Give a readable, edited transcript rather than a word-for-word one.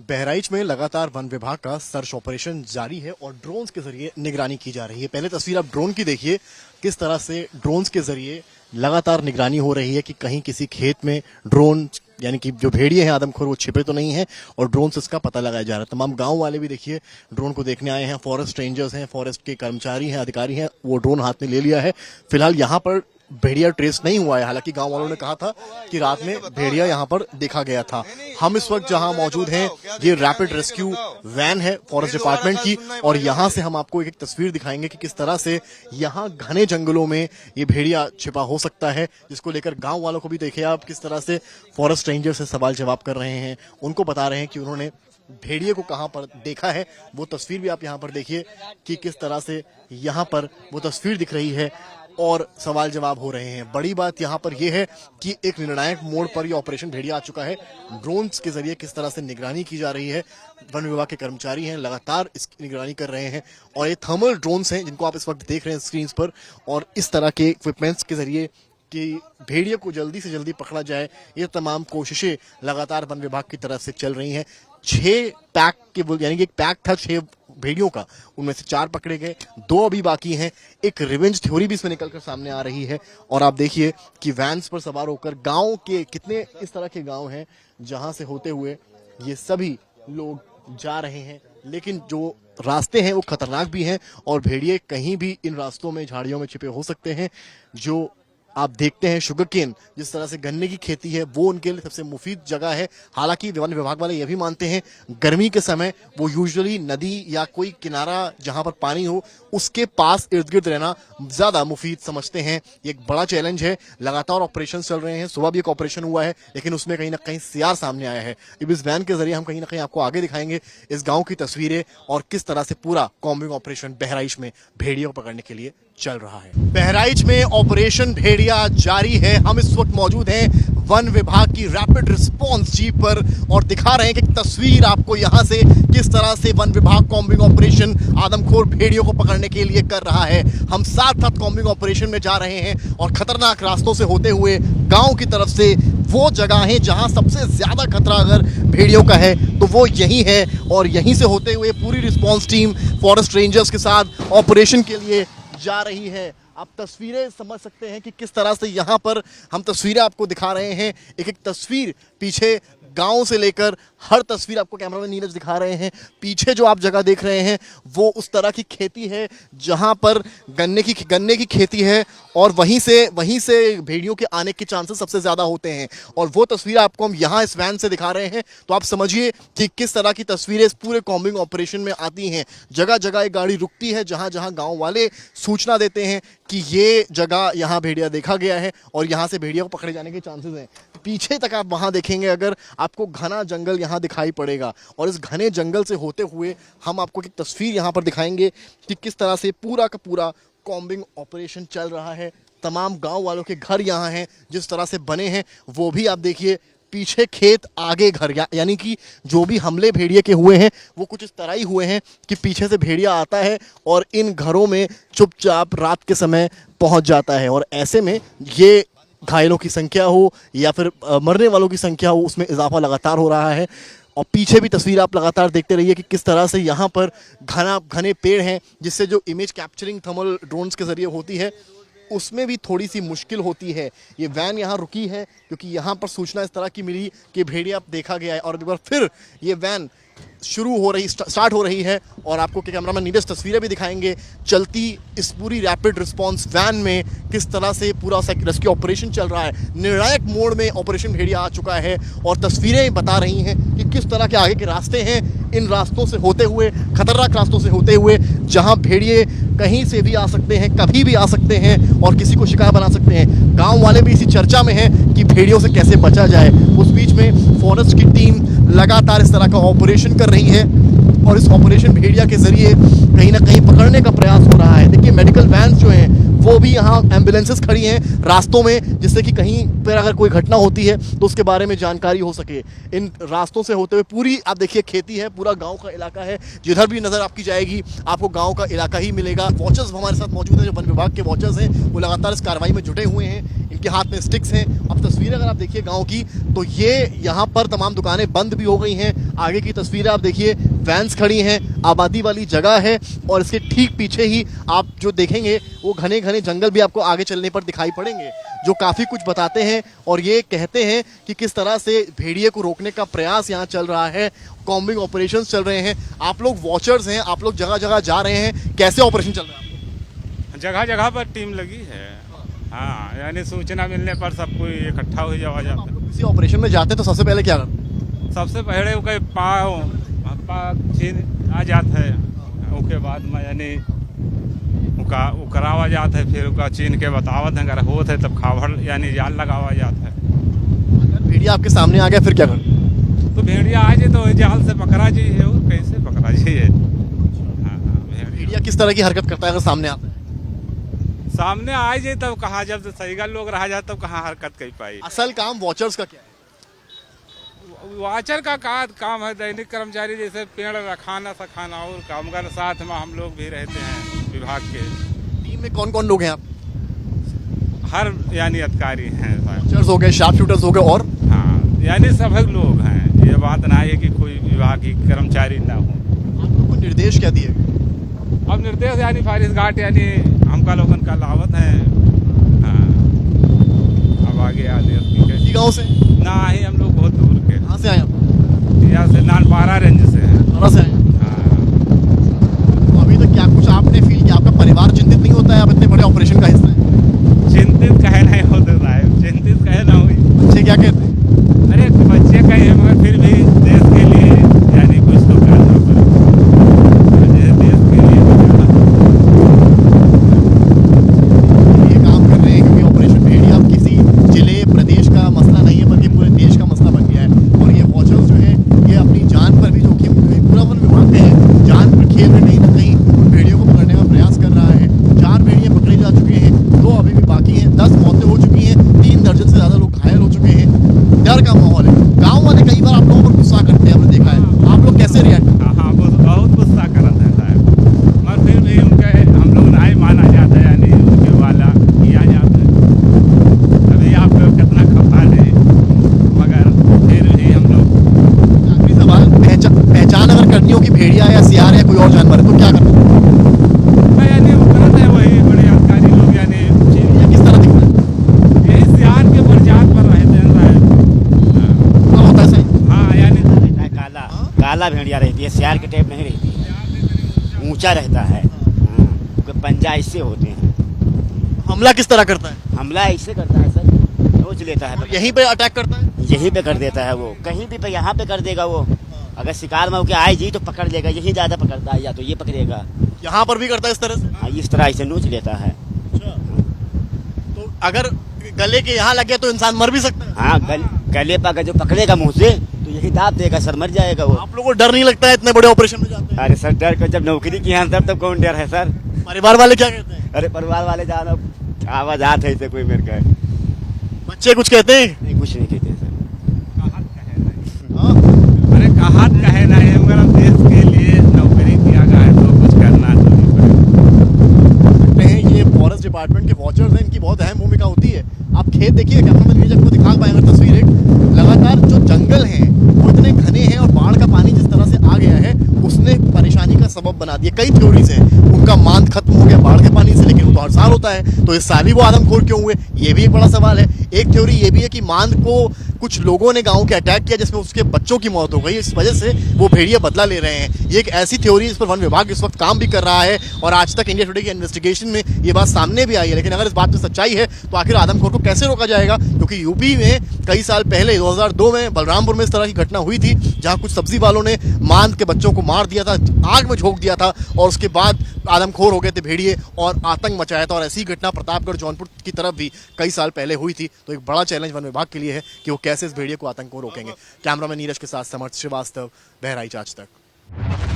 बहराइच में लगातार वन विभाग का सर्च ऑपरेशन जारी है और ड्रोन्स के जरिए निगरानी की जा रही है। पहले तस्वीर आप ड्रोन की देखिए, किस तरह से ड्रोन्स के जरिए लगातार निगरानी हो रही है कि कहीं किसी खेत में ड्रोन यानी कि जो भेड़िए हैं आदमखोर वो छिपे तो नहीं हैं, और ड्रोन से इसका पता लगाया जा रहा है। तमाम गांव वाले भी देखिए ड्रोन को देखने आए हैं, फॉरेस्ट रेंजर्स हैं, फॉरेस्ट के कर्मचारी हैं, अधिकारी हैं, वो ड्रोन हाथ में ले लिया है। फिलहाल यहाँ पर भेड़िया ट्रेस नहीं हुआ है, हालांकि गांव वालों ने कहा था कि रात में भेड़िया यहां पर देखा गया था। हम इस वक्त जहां मौजूद हैं, ये रैपिड रेस्क्यू वैन है फॉरेस्ट डिपार्टमेंट की, और यहां से हम आपको एक तस्वीर दिखाएंगे कि किस तरह से यहां घने जंगलों में ये भेड़िया छिपा हो सकता है, जिसको लेकर गांव वालों को भी देखिए आप किस तरह से फॉरेस्ट रेंजर से सवाल जवाब कर रहे हैं, उनको बता रहे हैं कि उन्होंने भेड़िए को कहां पर देखा है। वो तस्वीर भी आप यहां पर देखिए कि किस तरह से यहां पर वो तस्वीर दिख रही है और सवाल जवाब हो रहे हैं। बड़ी बात यहाँ पर यह है कि एक निर्णायक मोड़ पर यह ऑपरेशन भेड़िया आ चुका है। ड्रोन्स के जरिए किस तरह से निगरानी की जा रही है, वन विभाग के कर्मचारी हैं लगातार इसकी निगरानी कर रहे हैं, और ये थर्मल ड्रोन्स हैं जिनको आप इस वक्त देख रहे हैं स्क्रीन पर, और इस तरह के इक्विपमेंट्स के जरिए कि भेड़िए को जल्दी से जल्दी पकड़ा जाए, ये तमाम कोशिशें लगातार वन विभाग की तरफ से चल रही हैं। 6 पैक के यानी कि एक पैक था 6 भेड़ियों का, उनमें से 4 पकड़े गए, 2 अभी बाकी हैं। एक रिवेंज थ्योरी भी इसमें निकलकर सामने आ रही है, और आप देखिए कि वैन्स पर सवार होकर गांव के कितने इस तरह के गांव हैं जहां से होते हुए ये सभी लोग जा रहे हैं, लेकिन जो रास्ते हैं वो खतरनाक भी हैं, और भेड़िए कहीं भी इन रास्तों में झाड़ियों में छिपे हो सकते हैं। जो आप देखते हैं शुगर केन, जिस तरह से गन्ने की खेती है, वो उनके लिए सबसे मुफीद जगह है। हालांकि वन विभाग वाले ये भी मानते हैं गर्मी के समय वो यूजुअली नदी या कोई किनारा जहां पर पानी हो उसके पास इर्द गिर्द रहना ज्यादा मुफीद समझते हैं। ये एक बड़ा चैलेंज है। लगातार ऑपरेशन चल रहे हैं, सुबह भी एक ऑपरेशन हुआ है, लेकिन उसमें कहीं ना कहीं सीआर सामने आया है। अब इस वैन के जरिए हम कहीं ना कहीं आपको आगे दिखाएंगे इस गाँव की तस्वीरें और किस तरह से पूरा कॉम्बिंग ऑपरेशन बहराइच में भेड़िया को पकड़ने के लिए चल रहा है। बहराइच में ऑपरेशन भेड़िया जारी है। हम इस वक्त मौजूद हैं वन विभाग की रैपिड रिस्पांस जीप पर और दिखा रहे हैं कि तस्वीर आपको यहां से किस तरह से वन विभाग कॉम्बिंग ऑपरेशन आदमखोर भेड़ियों को पकड़ने के लिए कर रहा है। हम साथ साथ कॉम्बिंग ऑपरेशन में जा रहे हैं और खतरनाक रास्तों से होते हुए गांव की तरफ से वो जगहें जहां सबसे ज्यादा खतरा अगर भेड़ियों का है तो वो यही है, और यहीं से होते हुए पूरी रिस्पांस टीम फॉरेस्ट रेंजर्स के साथ ऑपरेशन के लिए जा रही है। आप तस्वीरें समझ सकते हैं कि किस तरह से यहाँ पर हम तस्वीरें आपको दिखा रहे हैं। एक एक तस्वीर पीछे गांव से लेकर हर तस्वीर आपको कैमरामैन नीरज दिखा रहे हैं। पीछे जो आप जगह देख रहे हैं वो उस तरह की खेती है जहां पर गन्ने की खेती है, और वहीं से भेड़ियों के आने के चांसेस सबसे ज़्यादा होते हैं। और वो तस्वीर आपको हम यहाँ इस वैन से दिखा रहे हैं, तो आप समझिए कि किस तरह की तस्वीरें इस पूरे कॉम्बिंग ऑपरेशन में आती हैं। जगह जगह एक गाड़ी रुकती है जहाँ जहाँ गाँव वाले सूचना देते हैं कि ये जगह यहाँ भेड़िया देखा गया है और यहाँ से भेड़िया को पकड़े जाने के चांसेस हैं। पीछे तक आप वहाँ देखेंगे अगर आपको घना जंगल यहाँ दिखाई पड़ेगा, और इस घने जंगल से होते हुए हम आपको एक तस्वीर यहाँ पर दिखाएंगे कि किस तरह से पूरा का पूरा कॉम्बिंग ऑपरेशन चल रहा है। तमाम गांव वालों के घर यहाँ हैं जिस तरह से बने हैं, वो भी आप देखिए। पीछे खेत आगे घर, यानी कि जो भी हमले भेड़िए के हुए हैं वो कुछ इस तरह ही हुए हैं कि पीछे से भेड़िया आता है और इन घरों में चुपचाप रात के समय पहुंच जाता है, और ऐसे में ये घायलों की संख्या हो या फिर मरने वालों की संख्या हो, उसमें इजाफा लगातार हो रहा है। और पीछे भी तस्वीर आप लगातार देखते रहिए कि किस तरह से यहाँ पर घने पेड़ हैं, जिससे जो इमेज कैप्चरिंग थर्मल ड्रोन्स के जरिए होती है उसमें भी थोड़ी सी मुश्किल होती है। ये वैन यहाँ रुकी है क्योंकि यहाँ पर सूचना इस तरह की मिली कि भेड़िया देखा गया है, और एक बार फिर ये वैन स्टार्ट हो रही है, और आपको कैमरामैन नीरज तस्वीरें भी दिखाएंगे चलती इस पूरी रैपिड रिस्पांस वैन में किस तरह से पूरा रेस्क्यू ऑपरेशन चल रहा है। निर्णायक मोड़ में ऑपरेशन भेड़िया आ चुका है, और तस्वीरें बता रही हैं कि किस तरह के आगे के रास्ते हैं। इन रास्तों से होते हुए, खतरनाक रास्तों से होते हुए, जहां भेड़िए कहीं से भी आ सकते हैं, कभी भी आ सकते हैं और किसी को शिकार बना सकते हैं। गाँव वाले भी इसी चर्चा में हैं कि भेड़ियों से कैसे बचा जाए। उस बीच में फॉरेस्ट की टीम लगातार इस तरह का ऑपरेशन कर रही है, और इस ऑपरेशन भेड़िया के जरिए कहीं ना कहीं पकड़ने का प्रयास हो रहा है। देखिए मेडिकल वैन जो हैं वो भी यहाँ एम्बुलेंसेस खड़ी हैं रास्तों में, जिससे कि कहीं पर अगर कोई घटना होती है तो उसके बारे में जानकारी हो सके। इन रास्तों से होते हुए पूरी आप देखिए खेती है, पूरा गाँव का इलाका है, जिधर भी नज़र आपकी जाएगी आपको गाँव का इलाका ही मिलेगा। वॉचर्स हमारे साथ मौजूद हैं, जो वन विभाग के वॉचर्स हैं, वो लगातार इस कार्रवाई में जुटे हुए हैं, इनके हाथ में स्टिक्स हैं। अब तस्वीरें अगर आप देखिए गांव की, तो ये यहाँ पर तमाम दुकानें बंद भी हो गई हैं। आगे की तस्वीरें आप देखिए, वैन्स खड़ी हैं, आबादी वाली जगह है, और इसके ठीक पीछे ही आप जो देखेंगे वो घने घने जंगल भी आपको आगे चलने पर दिखाई पड़ेंगे, जो काफ़ी कुछ बताते हैं और ये कहते हैं कि किस तरह से भेड़िए को रोकने का प्रयास यहाँ चल रहा है, कॉम्बिंग ऑपरेशंस चल रहे हैं। आप लोग वॉचर्स हैं, आप लोग जगह जगह जा रहे हैं, कैसे ऑपरेशन चल रहा है? जगह जगह पर टीम लगी है। हाँ, यानी सूचना मिलने पर सब कोई इकट्ठा हो जावा जाता है। किसी ऑपरेशन में जाते हैं तो सबसे पहले क्या करते हैं? सबसे पहले उसके पाँव छीन आ जाता है, उसके बाद में यानी उका उकरावा जाता है, फिर उसका चीन के बतावत है, अगर होता है तब खावड़ यानी जाल लगावा जाता है। अगर भेड़िया आपके सामने आ गया फिर क्या करते हैं? तो भेड़िया आ जाए तो जाल से पकड़ा जाइए, और कैसे पकड़ा जाइए। हाँ, भेड़िया किस तरह की हरकत करता है अगर सामने आता है? सामने आ जाए तब कहाँ, जब तो सही लोग रह जाए तब कहाँ हरकत कर पाई। असल काम वॉचर्स का क्या है? वाचर का काम है दैनिक कर्मचारी, जैसे पेड़ रखाना सखाना, और काम का साथ में हम लोग भी रहते हैं विभाग के। टीम में कौन कौन लोग हैं आप? हर यानी अधिकारी हैं साहब। वॉचर्स हो गए, शार्प शूटर्स हो गए, और हाँ, यानी सभी लोग हैं। ये बात ना है कि कोई विभाग की कर्मचारी ना हो। आप लोग को निर्देश क्या दिए? अब निर्देश यानी फारिश घाट यानी हमका लोगन का लावत है। हाँ, अब आगे आदेश इसी गाँव से? ना ही हम लोग बहुत दूर के। कहाँ से आए आप? यहाँ से नानपारा रेंज से है। कहाँ से आए? हाँ। तो अभी तक क्या कुछ आपने फील किया? आपका परिवार चिंतित नहीं होता है आप इतने बड़े ऑपरेशन का हिस्सा है? चिंतित कहे नहीं होते साहब, चिंतित कहे ना हुई। बच्चे क्या कहते हैं? अरे बच्चे कहे, मगर फिर भी देश के लिए यानी कुछ तो करना पड़ेगा। देश के लिए ये काम कर रहे हैं क्योंकि ऑपरेशन भेड़िया अब किसी जिले प्रदेश का मसला नहीं है, बल्कि पूरे देश का मसला बन गया है। और ये वॉचर्स जो है ये अपनी जान पर भी जोखिम, पूरा वन विभाग है जान पर खेल में कहीं ना कहीं भेड़ियों को पकड़ने का प्रयास कर रहा है। 4 भेड़िए पकड़े जा चुके हैं, 2 अभी भी बाकी हैं, 10 मौतें हो चुकी हैं, 3 दर्जन से ज़्यादा लोग घायल हो चुके हैं। डर का माहौल है। गाँव वाले कई बार आप लोगों पर गुस्सा करते हैं, हमने देखा है। आप लोग कैसे रिएक्ट? हाँ, बहुत गुस्सा करते हैं साहब, मगर फिर भी उनके हम लोग नहीं माना जाता है, यानी उनके वाला किया जाता है। अभी आप लोग कितना खफा है, मगर फिर भी हम लोग। आखिरी सवाल, पहचान अगर करनी हो कि भेड़िया या सियार या कोई और जानवर है तो क्या करना है? यानी वो करते हैं वही बड़े अधिकारी लोग, यानी भेड़िया किस तरह दिखता है? यही सियार के प्रजात पर रहते हैं साहब। क्या होता है सही? हाँ, यानी काला काला भेड़िया रहती है, सियार के टाइप नहीं रहती है, ऊंचा रहता है। उसके पंजा ऐसे होते हैं। हमला किस तरह करता है? हमला ऐसे करता है सर, नोच लेता है, यहीं पे अटैक करता है? यहीं पे कर देता है वो, कहीं भी पे यहाँ पे कर देगा वो। अगर शिकार में होके आए जी तो पकड़ लेगा, यही ज्यादा पकड़ता है, या तो ये पकड़ेगा। यहाँ पर भी करता है इस तरह से? हाँ, इस तरह ऐसे नोच लेता है। तो अगर गले के यहाँ लग गया तो इंसान मर भी सकता है? हाँ, गले पर अगर जो पकड़ेगा मुंह से तो यही दाब देगा सर, मर जाएगा वो। आप लोगों को डर नहीं लगता है इतने बड़े ऑपरेशन में जाते हैं? अरे सर, डर को जब नौकरी की है तब तो कौन डर है सर। परिवार वाले क्या कहते हैं? अरे परिवार वाले जानो आवाज आते ऐसे कोई मेरे का बच्चे कुछ कहते हैं? नहीं, कुछ नहीं कहते सर। हाँ? अरे कहा कहे नहीं, मगर हम देश के लिए नौकरी किया गया है तो कुछ करना सकते हैं। ये फॉरेस्ट डिपार्टमेंट के वॉचर्स हैं, इनकी बहुत अहम भूमिका होती है। आप खेत देखिए, कैमरामैन नीरज को दिखा पाएंगे तस्वीर एक, लगातार जो जंगल हैं वो इतने घने हैं और बाढ़ का पानी जिस तरह से आ गया है उसने परेशानी का सबब बना दिया। कई थ्योरीज हैं, उनका मांद खत्म हो गया बाढ़ के पानी से, लेकिन वो तो हर साल होता है, तो इस साल ही वो आदमखोर क्यों हुए, ये भी एक बड़ा सवाल है। एक थ्योरी ये भी है कि मांद को कुछ लोगों ने गांव के अटैक किया जिसमें उसके बच्चों की मौत हो गई, इस वजह से वो भेड़िया बदला ले रहे हैं। ये एक ऐसी थ्योरी, इस पर वन विभाग इस वक्त काम भी कर रहा है और आज तक इंडिया टुडे की इन्वेस्टिगेशन में ये बात सामने भी आई है। लेकिन अगर इस बात में सच्चाई है तो आखिर आदमखोर को कैसे रोका जाएगा? क्योंकि यूपी में कई साल पहले 2002 में बलरामपुर में इस तरह की घटना हुई थी, जहां कुछ सब्जी वालों ने मांद के बच्चों को मार दिया था, आग में झोंक दिया था, और उसके बाद आदमखोर हो गए थे भेड़िए और आतंक मचाया था। और ऐसी घटना प्रतापगढ़ जौनपुर की तरफ भी कई साल पहले हुई थी। तो एक बड़ा चैलेंज वन विभाग के लिए है कि वो कैसे इस भेड़िए को आतंक को रोकेंगे। कैमरामैन नीरज के साथ समर्थ श्रीवास्तव, बहराइच आज तक।